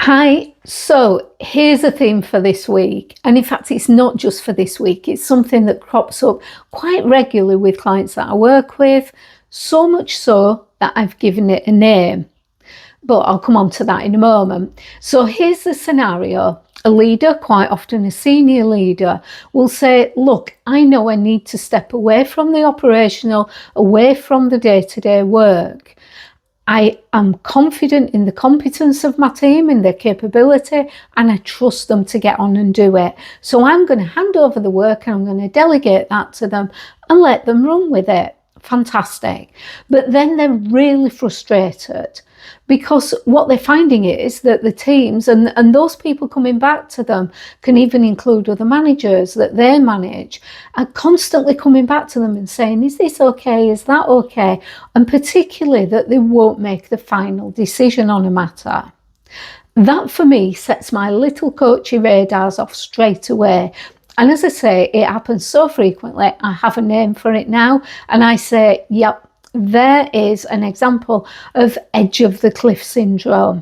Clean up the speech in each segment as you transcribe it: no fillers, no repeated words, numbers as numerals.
Hi, so here's a theme for this week. And in fact, it's not just for this week, it's something that crops up quite regularly with clients that I work with, so much so that I've given it a name. But I'll come on to that in a moment. So here's the scenario. A leader, quite often a senior leader, will say, look, I know I need to step away from the operational, away from the day-to-day work. I am confident in the competence of my team and their capability, and I trust them to get on and do it. So I'm going to hand over the work and I'm going to delegate that to them and let them run with it. Fantastic. But then they're really frustrated because what they're finding is that the teams and those people coming back to them can even include other managers that they manage are constantly coming back to them and saying, is this okay? Is that okay? And particularly that they won't make the final decision on a matter. That for me sets my little coachy radars off straight away. And as I say, it happens so frequently, I have a name for it now, and I say, yep, there is an example of edge of the cliff syndrome.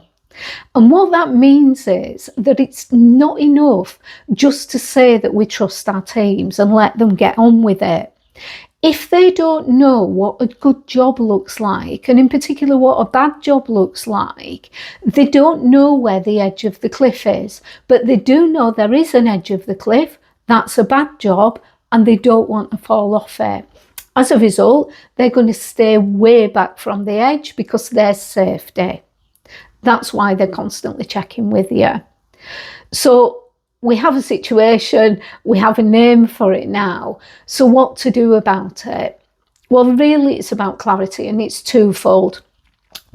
And what that means is that it's not enough just to say that we trust our teams and let them get on with it. If they don't know what a good job looks like, and in particular what a bad job looks like, they don't know where the edge of the cliff is, but they do know there is an edge of the cliff. That's a bad job, and they don't want to fall off it. As a result, they're going to stay way back from the edge because there's safety. That's why they're constantly checking with you. So we have a situation, we have a name for it now. So what to do about it? Well, really, it's about clarity, and it's twofold.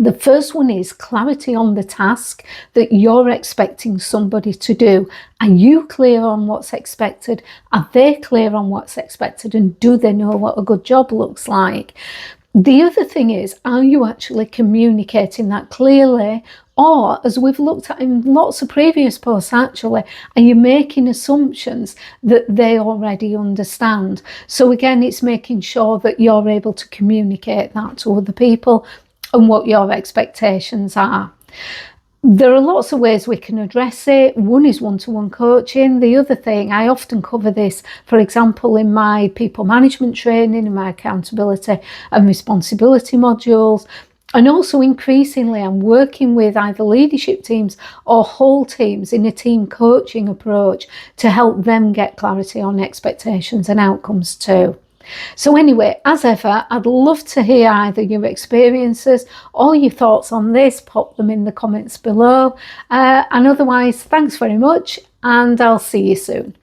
The first one is clarity on the task that you're expecting somebody to do. Are you clear on what's expected? Are they clear on what's expected? And do they know what a good job looks like? The other thing is, are you actually communicating that clearly? Or, as we've looked at in lots of previous posts actually, are you making assumptions that they already understand? So again, it's making sure that you're able to communicate that to other people and what your expectations are. There are lots of ways we can address it. One is one-to-one coaching. The other thing, I often cover this, for example, in my people management training and my accountability and responsibility modules. And also increasingly, I'm working with either leadership teams or whole teams in a team coaching approach to help them get clarity on expectations and outcomes too. So anyway, as ever, I'd love to hear either your experiences or your thoughts on this. Pop them in the comments below. And otherwise, thanks very much, and I'll see you soon.